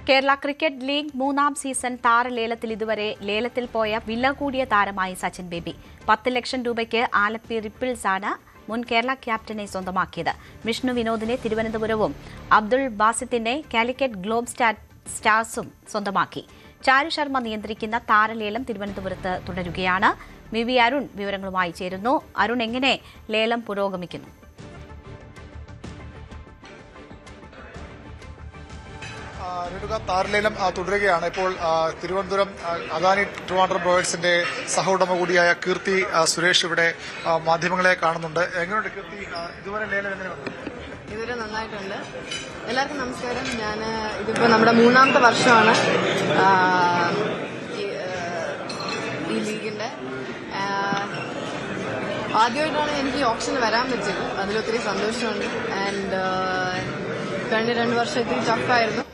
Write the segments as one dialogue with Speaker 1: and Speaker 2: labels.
Speaker 1: Kerala cricket league 3-ാം season താരലേലത്തിൽ ഇതുവരെ ലേലത്തിൽ പോയ വില കൂടിയ താരമായി സച്ചിൻ ബേബി. 10 ലക്ഷം രൂപയ്ക്ക് ആലപ്പി റിപ്പിൾസ് ആണ് മുൻ കേരള ക്യാപ്റ്റനെ സ്വന്തമാക്കിയത്. വിഷ്ണു വിനോദിനെ തിരുവനന്തപുരവും അബ്ദുൾ ബാസിത്തിനെ കാലിക്കറ്റ് ഗ്ലോബ് സ്റ്റാർസും സ്വന്തമാക്കി. ചാരു ശർമ്മ നിയന്ത്രിക്കുന്ന താരലേലം തിരുവനന്തപുരത്ത് തുടരുകയാണ്. വി അരുൺ വിവരങ്ങളുമായി ചേരുന്നു. അരുൺ, എങ്ങനെ ലേലം പുരോഗമിക്കുന്നു?
Speaker 2: താരലേലം തുടരുകയാണ്. ഇപ്പോൾ തിരുവനന്തപുരം അദാനി ട്രിവാൻഡ്രം റോയൽസിന്റെ സഹോടമ കൂടിയായ കീർത്തി സുരേഷ് ഇവിടെ മാധ്യമങ്ങളെ കാണുന്നുണ്ട്. എങ്ങനെയുണ്ട് കീർത്തി, ഇതുവരെ ലേലം എങ്ങനെയുണ്ട്?
Speaker 3: ഇതുവരെ നന്നായിട്ടുണ്ട്. എല്ലാവർക്കും നമസ്കാരം. ഇതിപ്പോ നമ്മുടെ 3-ാമത്തെ വർഷമാണ് ഈ ലീഗിന്റെ. ആദ്യമായിട്ടാണ് എനിക്ക് ഈ ഓപ്ഷന് വരാൻ പറ്റിയത്. അതിലൊത്തിരി സന്തോഷമുണ്ട്. ആൻഡ് കഴിഞ്ഞ 2 വർഷം ഇത്തിരി ടഫായിരുന്നു.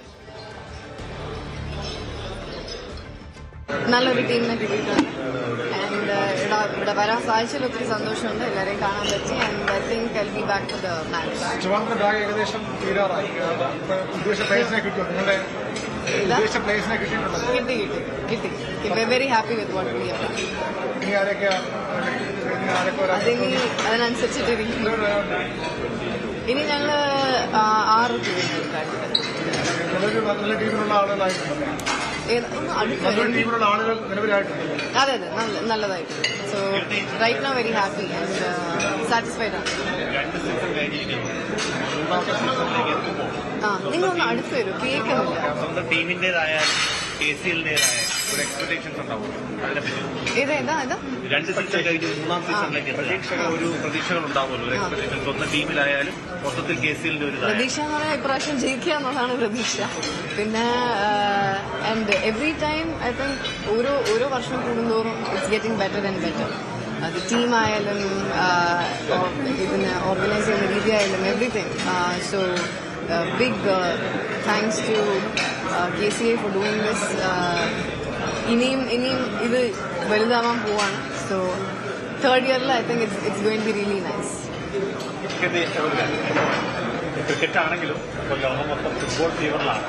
Speaker 3: നല്ലൊരു ടീമിനെ കിട്ടിയിട്ടുണ്ട്. ആൻഡ് ഇവിടെ വരാൻ സാധിച്ചതിൽ ഒത്തിരി സന്തോഷമുണ്ട്. എല്ലാവരെയും കാണാൻ പറ്റി. And I think I be back to the match.
Speaker 2: ഏകദേശം തീരാറായി.
Speaker 3: കിട്ടി. Very happy with what we have. അതിനനുസരിച്ചിട്ടിരിക്കും. ഇനി ഞങ്ങള് 6 അതെ നല്ലതായിട്ട്. So right now very happy and satisfied ആണ്. നിങ്ങളൊന്ന് അടുത്ത് വരും, കേൾക്കുന്നില്ല. ഇതേതാ
Speaker 4: 2 സീസൺ കഴിഞ്ഞ് 3-ാം സീസണിലേക്ക് ഒരു പ്രതീക്ഷകൾ ഉണ്ടാവുമല്ലോ. ഒരു എക്സ്പെക്ടേഷൻ സ്വന്തം ടീമിലായാലും മൊത്തത്തിൽ കേസിലിന്റെ ഒരു
Speaker 3: പ്രതീക്ഷ എന്ന് പറഞ്ഞാൽ ഇപ്രാവശ്യം ജയിക്കുക എന്നുള്ളതാണ് പ്രതീക്ഷ. പിന്നെ and every time I think ഓരോ വർഷം കൂടുന്തോറും it's getting better and better. അത് ടീമായാലും ഇതിന് ഓർഗനൈസ് ചെയ്യുന്ന രീതിയായാലും everything. So big thanks to KCA for doing this. ഇനിയും ഇത് വലുതാവാൻ പോവാണ്. സോ 3rd ഇയറിൽ I think it's going be really nice.
Speaker 4: Cricket ആണെങ്കിലും ലോകം മൊത്തം ഫുട്ബോൾ ഫീവറിലാണ്.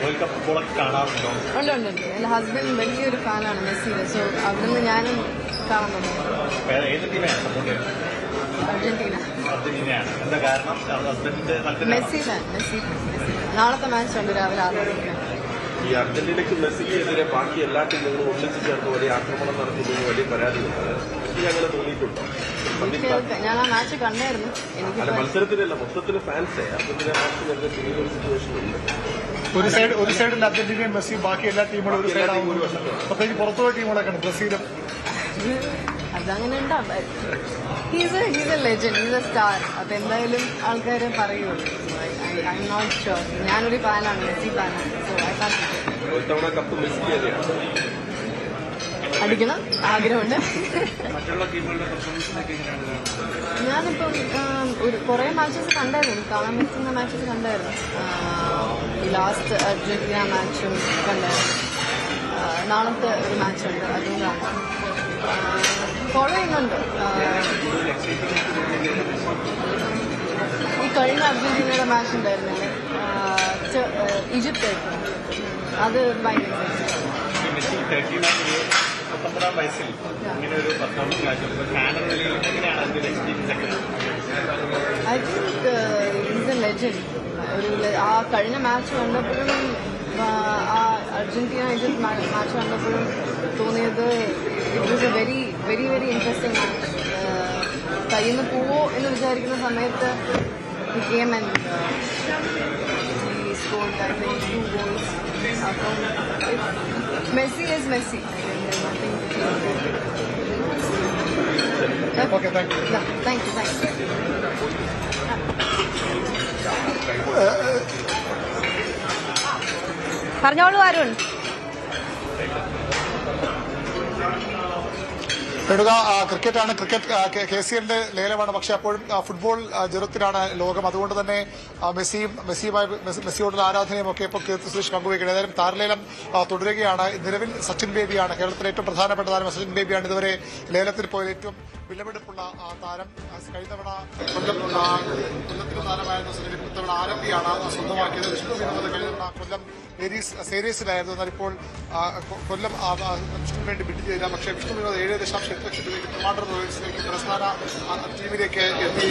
Speaker 4: വേൾഡ് കപ്പ് ഫുട്ബോളൊക്കെ കാണാറുണ്ടോ?
Speaker 3: ഉണ്ട്. എന്റെ ഹസ്ബൻഡ് വലിയൊരു ഫാനാണ് മെസ്സിയുടെ. സോ അവിടുന്ന് ഞാനും കാണുന്നുണ്ട്.
Speaker 4: ഏത് ടീമാണ് സപ്പോർട്ട് ചെയ്യുന്നത്? അർജന്റീനയാണ്. എന്താ കാരണം? ഹസ്ബൻഡിന്റെ
Speaker 3: മെസ്സി ഫാൻ. നാളത്തെ മാച്ച് ഉണ്ട് രാവിലെ 6:30.
Speaker 5: ഈ അർജന്റീനയ്ക്ക് മെസ്സിക്കെതിരെ ബാക്കി എല്ലാ ടീമുകളും ഒന്നിച്ചു ചേർന്ന് വലിയ ആക്രമണം നടത്തുന്നതിന് വലിയ പരാതിയുണ്ട്. മെസ്സി അങ്ങനെ തോന്നിയിട്ടുണ്ടോ?
Speaker 3: ഞാൻ ആ മാച്ച് കണ്ടായിരുന്നു.
Speaker 5: അല്ല, മത്സരത്തിലല്ല, മൊത്തത്തിൽ ഫാൻസേ അർജന്റീന മാച്ച് നല്ല ഒരു സിറ്റുവേഷൻ ഉണ്ട്.
Speaker 2: ഒരു സൈഡിൽ അർജന്റീനയും മെസ്സിയും, ബാക്കി എല്ലാ ടീമുകളും ഒരു സൈഡാകും. പ്രത്യേകിച്ച് പുറത്തുപോയ ടീമുകളൊക്കെയാണ്, ബ്രസീലും.
Speaker 3: അതങ്ങനെ ഉണ്ടാവും. He's a legend, he's a star. അപ്പൊ എന്തായാലും ആൾക്കാരെ പറയുള്ളൂ. I am not sure. ഞാനൊരു ഫാനാണ്, മെസ്സി ഫാനാണ്. So I can't
Speaker 5: cup Messi
Speaker 3: അടിക്കണം ആഗ്രഹമുണ്ട്. ഞാനിപ്പം കുറെ മാച്ചസ് കണ്ടായിരുന്നു, കാണാൻ പറ്റുന്ന മാച്ചസ് കണ്ടായിരുന്നു. ഈ ലാസ്റ്റ് അർജന്റീന മാച്ചും കണ്ടായിരുന്നു. നാളത്തെ ഒരു മാച്ചുണ്ട്, അതും കാണാം. ഫോളോ ചെയ്യുന്നുണ്ട്. ഈ കഴിഞ്ഞ അർജന്റീനയുടെ മാച്ച് ഉണ്ടായിരുന്നില്ലേ, ഈജിപ്ത് ആയിരുന്നു. അത് ഭയങ്കര
Speaker 4: വയസ്സിൽ ഇങ്ങനെ ഒരു performance
Speaker 3: I think is A legend. ആ കഴിഞ്ഞ മാച്ച് കണ്ടപ്പോഴും ആ അർജന്റീന ഈജിപ്ത് മാച്ച് കണ്ടപ്പോഴും തോന്നിയത് it was A very very very interesting match. കയ്യിൽ നിന്ന് പോവോ എന്ന് വിചാരിക്കുന്ന സമയത്ത് he came and he scored I think 2 goals. അപ്പം Messi is Messi.
Speaker 2: Okay, thank you.
Speaker 3: No, thank you.
Speaker 1: പറഞ്ഞോളൂ അരുൺ.
Speaker 2: ക്രിക്കറ്റാണ്. ക്രിക്കറ്റ് KCAന്റെ ലേലമാണ്. പക്ഷെ അപ്പോഴും ഫുട്ബോൾ ജലത്തിലാണ് ലോകം. അതുകൊണ്ട് തന്നെ മെസ്സിയോടുള്ള ആരാധനയും ഒക്കെ ഇപ്പോൾ കീർത്തി സുരേഷ് പങ്കുവയ്ക്കുന്നത്. ഏതായാലും താരലേലം തുടരുകയാണ്. നിലവിൽ സച്ചിൻ ബേബിയാണ് കേരളത്തിലെ ഏറ്റവും പ്രധാനപ്പെട്ട താരം. സച്ചിൻ ബേബിയാണ് ഇതുവരെ ലേലത്തിൽ പോയത്. ഏറ്റവും വിലപിടിപ്പുള്ള താരം. കഴിഞ്ഞ തവണ കൊല്ലത്തിന് താരമായിരുന്ന സുനിൽ ഇത്തവണ ആലപ്പിയാണ് സ്വന്തമാക്കിയത്. വിഷ്ണു വിനോദ് കഴിഞ്ഞ തവണ കൊല്ലം സീരീസിലായിരുന്നു. എന്നാൽ ഇപ്പോൾ കൊല്ലം വിഷ്ണുവിന് വേണ്ടി ബിഡ് ചെയ്തില്ല. പക്ഷേ വിഷ്ണു വിനോദ് 7.8 ലക്ഷം രൂപയ്ക്ക് ട്രിവാൻഡ്രം റോയൽസിലേക്ക് പ്രസ്ഥാന ടീമിലേക്ക് എത്തി.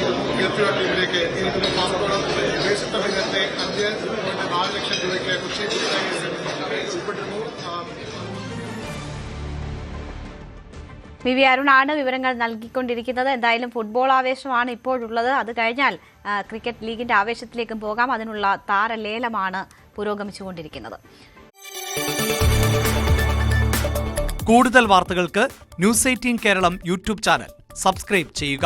Speaker 2: ടീമിലേക്ക് എത്തി. കാസർഗോഡ് നേരത്തെ 5.4 ലക്ഷം രൂപയ്ക്ക് കൊച്ചി ഉൾപ്പെട്ടിരുന്നു.
Speaker 1: വി വി അരുണാണ് വിവരങ്ങൾ നൽകിക്കൊണ്ടിരിക്കുന്നത്. എന്തായാലും ഫുട്ബോൾ ആവേശമാണ് ഇപ്പോഴുള്ളത്. അത് കഴിഞ്ഞാൽ ക്രിക്കറ്റ് ലീഗിന്റെ ആവേശത്തിലേക്കും പോകാം. അതിനുള്ള താരലേലമാണ് പുരോഗമിച്ചുകൊണ്ടിരിക്കുന്നത്.
Speaker 6: കൂടുതൽ വാർത്തകൾക്ക് news 18 Keralam YouTube channel subscribe ചെയ്യുക.